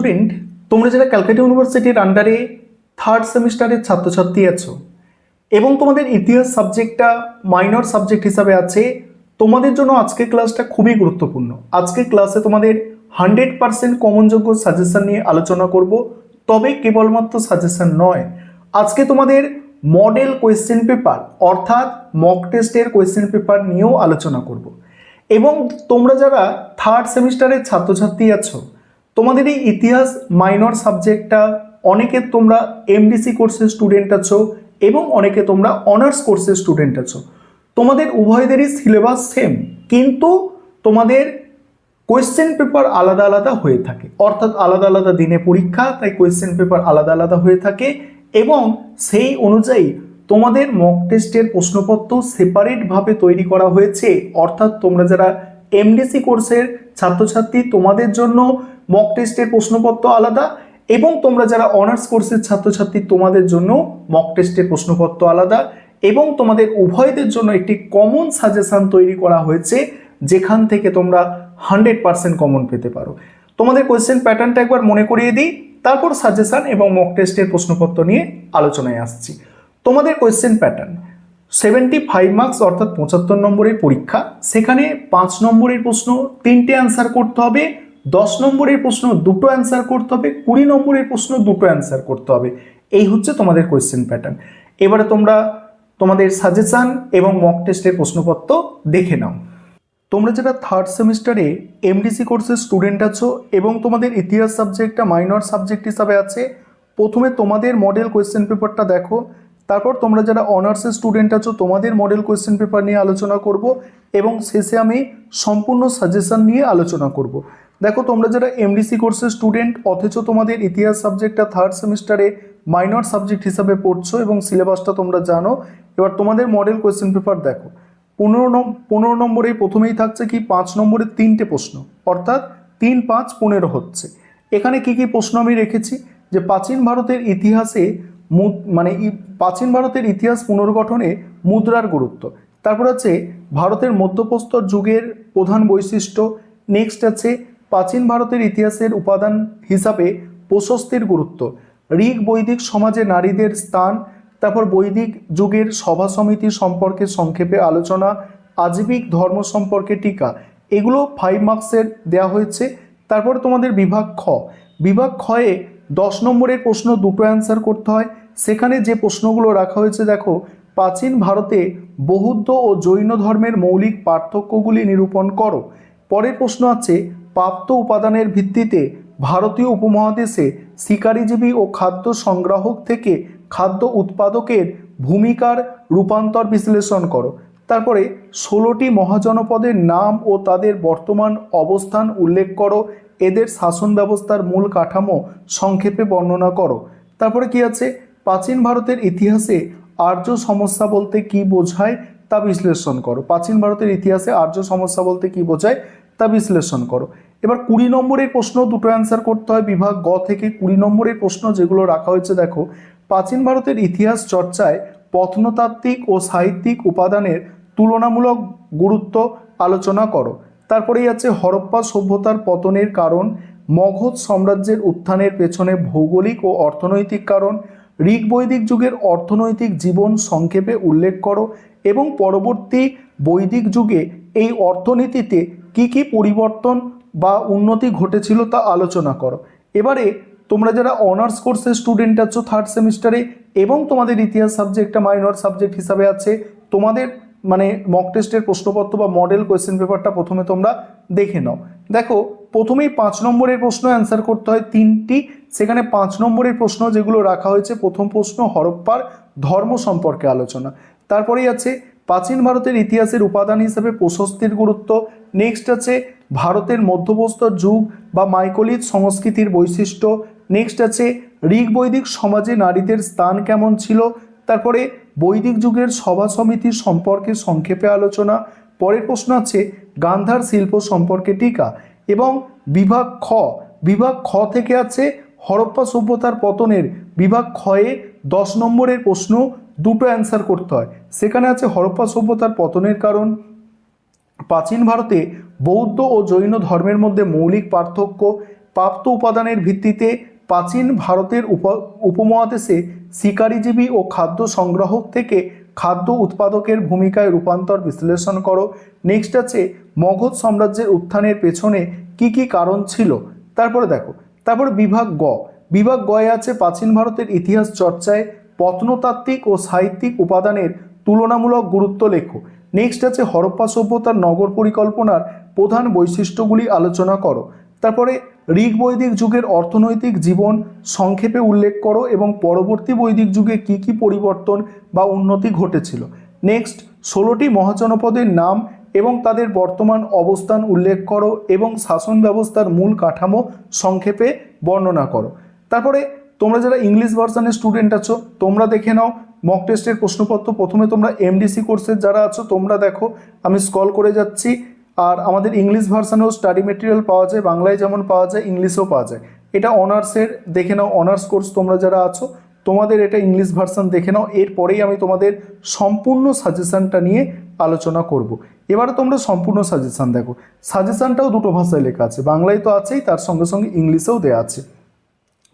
Student, তোমরা যারা ক্যালকাটা ইউনিভার্সিটির আন্ডারে থার্ড সেমিস্টারের ছাত্রছাত্রী আছো এবং তোমাদের ইতিহাস সাবজেক্টটা মাইনর সাবজেক্ট হিসাবে আছে, তোমাদের জন্য আজকের ক্লাসটা খুবই গুরুত্বপূর্ণ। আজকের ক্লাসে তোমাদের 100% কমনযোগ্য সাজেশন নিয়ে আলোচনা করব। তবে কেবলমাত্র সাজেশন নয়, আজকে তোমাদের মডেল কোয়েশ্চেন পেপার অর্থাৎ মক টেস্টের কোয়েশ্চেন পেপার নিয়েও আলোচনা করব। এবং তোমরা যারা থার্ড সেমিস্টারের ছাত্রছাত্রী আছো, তোমাদের এই ইতিহাস মাইনর সাবজেক্টটা অনেকে তোমরা এমডিসি কোর্সের স্টুডেন্ট আছো এবং অনেকে তোমরা অনার্স কোর্সের স্টুডেন্ট আছো। তোমাদের উভয়দেরই সিলেবাস সেম, কিন্তু তোমাদের কোয়েশ্চেন পেপার আলাদা আলাদা হয়ে থাকে, অর্থাৎ আলাদা আলাদা দিনে পরীক্ষা, তাই কোয়েশ্চেন পেপার আলাদা আলাদা হয়ে থাকে এবং সেই অনুযায়ী তোমাদের মক টেস্টের প্রশ্নপত্র সেপারেটভাবে তৈরি করা হয়েছে। অর্থাৎ তোমরা যারা এমডিসি কোর্সের ছাত্রছাত্রী, তোমাদের জন্য মক টেস্টের প্রশ্নপত্র আলাদা, এবং তোমরা যারা অনার্স কোর্সের ছাত্রছাত্রী, তোমাদের জন্য মক টেস্টের প্রশ্নপত্র আলাদা। এবং তোমাদের উভয়দের জন্য একটি কমন সাজেশন তৈরি করা হয়েছে, যেখান থেকে তোমরা 100% কমন পেতে পারো। তোমাদের কোয়েশ্চেন প্যাটার্নটা একবার মনে করিয়ে দিই, তারপর সাজেশন এবং মক টেস্টের প্রশ্নপত্র নিয়ে আলোচনায় আসছি। তোমাদের কোয়েশ্চেন প্যাটার্ন 75 মার্কস অর্থাৎ 75 নম্বরের পরীক্ষা, সেখানে 5 নম্বরের প্রশ্ন 3টে অ্যান্সার করতে হবে, 10 নম্বরের প্রশ্ন 2টো অ্যান্সার করতে হবে, 20 নম্বরের প্রশ্ন 2টো অ্যান্সার করতে হবে। এই হচ্ছে তোমাদের কোয়েশ্চেন প্যাটার্ন। এবারে তোমরা তোমাদের সাজেশন এবং মক টেস্টের প্রশ্নপত্র দেখে নাও। তোমরা যারা থার্ড সেমিস্টারে এমডিসি কোর্সের স্টুডেন্ট আছো এবং তোমাদের ইতিহাস সাবজেক্টটা মাইনর সাবজেক্ট হিসাবে আছে, প্রথমে তোমাদের মডেল কোয়েশ্চেন পেপারটা দেখো। তারপর তোমরা যারা অনার্সের স্টুডেন্ট আছো, তোমাদের মডেল কোয়েশ্চেন পেপার নিয়ে আলোচনা করব এবং শেষে আমি সম্পূর্ণ সাজেশন নিয়ে আলোচনা করব। দেখো, তোমরা যারা এমডিসি কোর্সের স্টুডেন্ট অথচ তোমাদের ইতিহাস সাবজেক্টটা থার্ড সেমিস্টারে মাইনর সাবজেক্ট হিসাবে পড়ছো এবং সিলেবাসটা তোমরা জানো, এবার তোমাদের মডেল কোয়েশ্চেন পেপার দেখো। 15 নম্বরে প্রথমেই থাকছে কি 5 নম্বরের 3টে প্রশ্ন, অর্থাৎ 3, 5, 15 হচ্ছে। এখানে কি কি প্রশ্ন আমি রেখেছি, যে প্রাচীন ভারতের ইতিহাসে প্রাচীন ভারতের ইতিহাস পুনর্গঠনে মুদ্রার গুরুত্ব। তারপর আছে ভারতের মধ্যপ্রস্তর যুগের প্রধান বৈশিষ্ট্য। নেক্সট আছে প্রাচীন ভারতের ইতিহাসের উপাদান হিসাবে প্রশস্তির গুরুত্ব। ঋগ বৈদিক সমাজে নারীদের স্থান। তারপর বৈদিক যুগের সভা সমিতি সম্পর্কে সংক্ষেপে আলোচনা। আজীবিক ধর্ম সম্পর্কে টিকা। এগুলো 5 মার্কসের দেওয়া হয়েছে। তারপরে তোমাদের বিভাগ খ, বিভাগ খয়ে 10 নম্বরের প্রশ্ন 2টো অ্যান্সার করতে হয়। সেখানে যে প্রশ্নগুলো রাখা হয়েছে দেখো, প্রাচীন ভারতে বৌদ্ধ ও জৈন ধর্মের মৌলিক পার্থক্যগুলি নিরূপণ করো। পরের প্রশ্ন আছে প্রাপ্ত উপাদানের ভিত্তিতে ভারতীয় উপমহাদেশে শিকারীজীবী ও খাদ্য সংগ্রাহক থেকে খাদ্য উৎপাদকের ভূমিকার রূপান্তর বিশ্লেষণ করো। তারপরে 16টি মহাজনপদের নাম ও তাদের বর্তমান অবস্থান উল্লেখ করো। এদের শাসন ব্যবস্থার মূল কাঠামো সংক্ষেপে বর্ণনা করো। তারপরে কি আছে, প্রাচীন ভারতের ইতিহাসে আর্য সমস্যা বলতে কি বোঝায় তা বিশ্লেষণ করো। প্রাচীন ভারতের ইতিহাসে আর্য সমস্যা বলতে কি বোঝায় তা বিশ্লেষণ করো। এবার 20 নম্বরের প্রশ্ন 2টো অ্যান্সার করতে হয় বিভাগ গ থেকে। 20 নম্বরের প্রশ্ন যেগুলো রাখা হয়েছে দেখো, প্রাচীন ভারতের ইতিহাস চর্চায় প্রত্নতাত্ত্বিক ও সাহিত্যিক উপাদানের তুলনামূলক গুরুত্ব আলোচনা করো। তারপরেই আছে হরপ্পা সভ্যতার পতনের কারণ, মগধ সাম্রাজ্যের উত্থানের পেছনে ভৌগোলিক ও অর্থনৈতিক কারণ, ঋগ বৈদিক যুগের অর্থনৈতিক জীবন সংক্ষেপে উল্লেখ করো এবং পরবর্তী বৈদিক যুগে এই অর্থনীতিতে কি কি পরিবর্তন বা উন্নতি ঘটেছিল তা আলোচনা করো। এবারে তোমরা যারা অনার্স কোর্সের স্টুডেন্ট আছো থার্ড সেমিস্টারে এবং তোমাদের ইতিহাস সাবজেক্টটা মাইনর সাবজেক্ট হিসাবে আছে, তোমাদের মক টেস্টের প্রশ্নপত্র বা মডেল কোয়েশ্চেন পেপারটা প্রথমে তোমরা দেখে নাও। দেখো, প্রথমেই 5 নম্বরের প্রশ্ন অ্যান্সার করতে হয় 3টি। সেখানে 5 নম্বরের প্রশ্ন যেগুলো রাখা হয়েছে, প্রথম প্রশ্ন হরপ্পার ধর্ম সম্পর্কে আলোচনা। তারপরেই আছে প্রাচীন ভারতের ইতিহাসের উপাদান হিসেবে প্রশস্তির গুরুত্ব। নেক্সট আছে ভারতের মধ্যপ্রস্তর যুগ বা মাইকোলিথ সংস্কৃতির বৈশিষ্ট্য। নেক্সট আছে ঋগ বৈদিক সমাজে নারীদের স্থান কেমন ছিল। তারপরে বৈদিক যুগের সভা সমিতি সম্পর্কে সংক্ষেপে আলোচনা। পরের প্রশ্ন আছে গান্ধার শিল্প সম্পর্কে টিকা। এবং বিভাগ খ থেকে আছে হরপ্পা সভ্যতার পতনের বিভাগ খয়ে 10 নম্বরের প্রশ্ন 2টো অ্যান্সার করতে হয়। সেখানে আছে হরপ্পা সভ্যতার পতনের কারণ, প্রাচীন ভারতে বৌদ্ধ ও জৈন ধর্মের মধ্যে মৌলিক পার্থক্য, প্রাপ্ত উপাদানের ভিত্তিতে প্রাচীন ভারতের উপমহাদেশে শিকারীজীবী ও খাদ্য সংগ্রাহক থেকে খাদ্য উৎপাদকের ভূমিকায় রূপান্তর বিশ্লেষণ করো। নেক্সট আছে মগধ সাম্রাজ্যের উত্থানের পেছনে কি কি কারণ ছিল। তারপরে দেখো, তারপরে বিভাগ গয়ে আছে প্রাচীন ভারতের ইতিহাস চর্চায় প্রত্নতাত্ত্বিক ও সাহিত্যিক উপাদানের তুলনামূলক গুরুত্ব লেখো। নেক্সট আছে হরপ্পা সভ্যতার নগর পরিকল্পনার প্রধান বৈশিষ্ট্যগুলি আলোচনা করো। তারপরে ঋগ বৈদিক যুগের অর্থনৈতিক জীবন সংক্ষেপে উল্লেখ করো এবং পরবর্তী বৈদিক যুগে কি কি পরিবর্তন বা উন্নতি ঘটেছিল। নেক্সট 16টি মহাজনপদের নাম এবং তাদের বর্তমান অবস্থান উল্লেখ করো এবং শাসন ব্যবস্থার মূল কাঠামো সংক্ষেপে বর্ণনা করো। তারপরে তোমরা যারা ইংলিশ ভার্সনের স্টুডেন্ট আছো তোমরা দেখে নাও মক টেস্টের প্রশ্নপত্র। প্রথমে তোমরা এমডিসি কোর্সের যারা আছো তোমরা দেখো, আমি স্ক্রল করে যাচ্ছি। আর আমাদের ইংলিশ ভার্সানেও স্টাডি মেটেরিয়াল পাওয়া যায়, বাংলায় যেমন পাওয়া যায় ইংলিশেও পাওয়া যায়। এটা অনার্সের দেখে নাও, অনার্স কোর্স তোমরা যারা আছো তোমাদের এটা ইংলিশ ভার্সান দেখে নাও। এরপরেই আমি তোমাদের সম্পূর্ণ সাজেশানটা নিয়ে আলোচনা করব। এবারে তোমরা সম্পূর্ণ সাজেশান দেখো। সাজেশানটাও দুটো ভাষায় লেখা আছে, বাংলায় তো আছেই, তার সঙ্গে সঙ্গে ইংলিশেও দেওয়া আছে।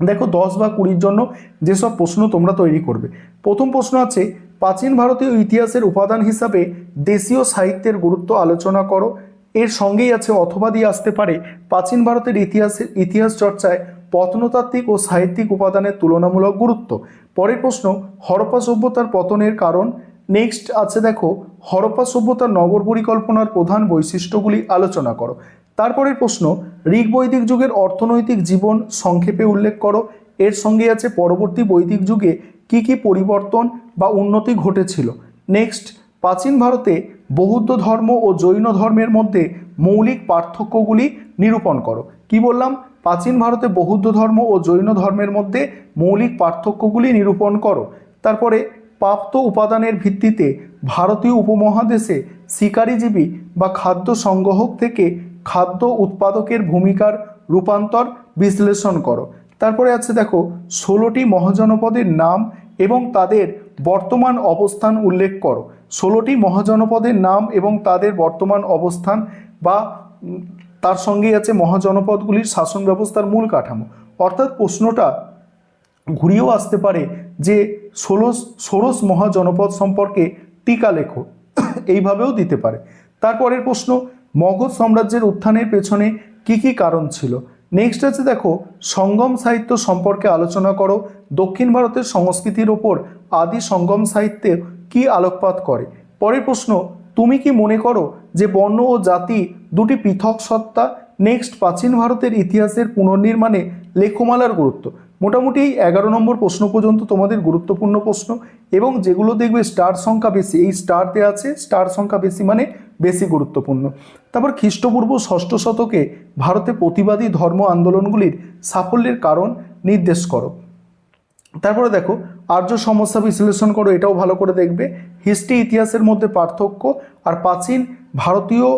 দেখো 10 বা 20-র জন্য যেসব প্রশ্ন তোমরা তৈরি করবে। প্রথম প্রশ্ন আছে প্রাচীন ভারতীয় ইতিহাসের উপাদান হিসাবে দেশীয় সাহিত্যের গুরুত্ব আলোচনা করো। এর সঙ্গেই আছে অথবা দিয়ে আসতে পারে প্রাচীন ভারতের ইতিহাস চর্চায় প্রত্নতাত্ত্বিক ও সাহিত্যিক উপাদানের তুলনামূলক গুরুত্ব। পরের প্রশ্ন হরপ্পা সভ্যতার পতনের কারণ। নেক্সট আছে দেখো হরপ্পা সভ্যতার নগর পরিকল্পনার প্রধান বৈশিষ্ট্যগুলি আলোচনা করো। তারপরের প্রশ্ন ঋগ বৈদিক যুগের অর্থনৈতিক জীবন সংক্ষেপে উল্লেখ করো। এর সঙ্গে আছে পরবর্তী বৈদিক যুগে কি কি পরিবর্তন বা উন্নতি ঘটেছিল। নেক্সট প্রাচীন ভারতে বৌদ্ধ ধর্ম ও জৈন ধর্মের মধ্যে মৌলিক পার্থক্যগুলি নিরূপণ করো। কি বললাম? প্রাচীন ভারতে বৌদ্ধ ধর্ম ও জৈন ধর্মের মধ্যে মৌলিক পার্থক্যগুলি নিরূপণ করো। তারপরে প্রাপ্ত উপাদানের ভিত্তিতে ভারতীয় উপমহাদেশে শিকারীজীবী বা খাদ্য সংগ্রাহক থেকে খাদ্য উৎপাদকের ভূমিকার রূপান্তর বিশ্লেষণ করো। তারপরে আছে দেখো 16টি মহাজনপদের নাম এবং তাদের বর্তমান অবস্থান উল্লেখ করো। 16টি মহাজনপদের নাম এবং তাদের বর্তমান অবস্থান বা তার সঙ্গেই আছে মহাজনপদগুলির শাসন ব্যবস্থার মূল কাঠামো। অর্থাৎ প্রশ্নটা ঘুরিয়েও আসতে পারে যে ষোড়শ মহাজনপদ সম্পর্কে টিকা লেখো, এইভাবেও দিতে পারে। তারপরের প্রশ্ন মগধ সাম্রাজ্যের উত্থানের পেছনে কি কি কারণ ছিল। নেক্সট আছে দেখো সঙ্গম সাহিত্য সম্পর্কে আলোচনা করো। দক্ষিণ ভারতের সংস্কৃতির ওপর আদি সঙ্গম সাহিত্যে কি আলোকপাত করে। পরের প্রশ্ন তুমি কি মনে করো যে বর্ণ ও জাতি দুটি পৃথক সত্তা। নেক্সট প্রাচীন ভারতের ইতিহাসের পুনর্নির্মাণে লেখমালার গুরুত্ব। মোটামুটি এই 11 নম্বর প্রশ্ন পর্যন্ত তোমাদের গুরুত্বপূর্ণ প্রশ্ন, এবং যেগুলো দেখবে স্টার সংখ্যা বেশি, এই স্টার দেওয়া আছে, স্টার সংখ্যা বেশি মানে বেশি গুরুত্বপূর্ণ। তারপর খ্রিস্টপূর্ব 6ষ্ঠ শতকে ভারতে প্রতিবাদী ধর্ম আন্দোলনগুলির সাফল্যের কারণ নির্দেশ করো। তারপরে দেখো আর্য সমস্যা বিশ্লেষণ করো, এটাও ভালো করে দেখবে। হিস্ট্রি ইতিহাসের মধ্যে পার্থক্য আর প্রাচীন ভারতীয়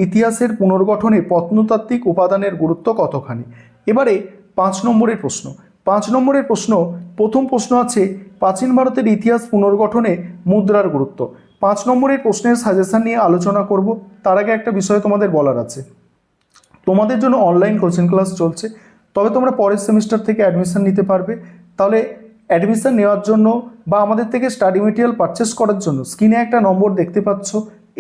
ইতিহাসের পুনর্গঠনে প্রত্নতাত্ত্বিক উপাদানের গুরুত্ব কতখানি। এবারে 5 নম্বরের প্রশ্ন। 5 নম্বরের প্রশ্ন, প্রথম প্রশ্ন আছে প্রাচীন ভারতের ইতিহাস পুনর্গঠনে মুদ্রার গুরুত্ব। 5 নম্বরের প্রশ্নের সাজেশন নিয়ে আলোচনা করব। তার আগে একটা বিষয় তোমাদের বলার আছে, তোমাদের জন্য অনলাইন কোচিং ক্লাস চলছে, তবে তোমরা পরের সেমিস্টার থেকে অ্যাডমিশন নিতে পারবে। তাহলে অ্যাডমিশন নেওয়ার জন্য বা আমাদের থেকে স্টাডি মেটেরিয়াল পারচেস করার জন্য স্ক্রিনে একটা নম্বর দেখতে পাচ্ছ,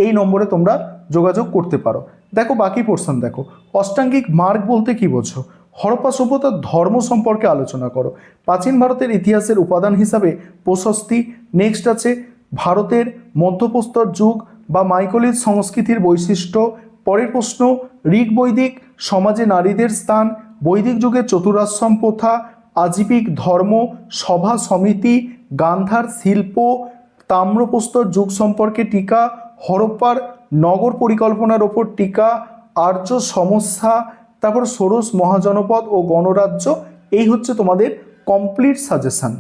এই নম্বরে তোমরা যোগাযোগ করতে পারো। দেখো বাকি পোর্শন দেখো। অষ্টাঙ্গিক মার্গ বলতে কি বোঝো। হরপ্পা সভ্যতার ধর্ম সম্পর্কে আলোচনা করো। প্রাচীন ভারতের ইতিহাসের উপাদান হিসাবে প্রশস্তি। নেক্সট আছে ভারতের মধ্যপ্রস্তর যুগ বা মাইকোলিথ সংস্কৃতির বৈশিষ্ট্য। পরের প্রশ্ন ঋগ বৈদিক সমাজে নারীদের স্থান, বৈদিক যুগের চতুরাশ্রম প্রথা, আজীবিক ধর্ম, সভা সমিতি, গান্ধার শিল্প, তাম্রপ্রস্তর যুগ সম্পর্কে টিকা, হরপ্পার নগর পরিকল্পনার ওপর টিকা, আর্য সমস্যা, তারপর ষোড়শ মহাজনপদ ও গণরাজ্য। এই হচ্ছে তোমাদের কমপ্লিট সাজেশন।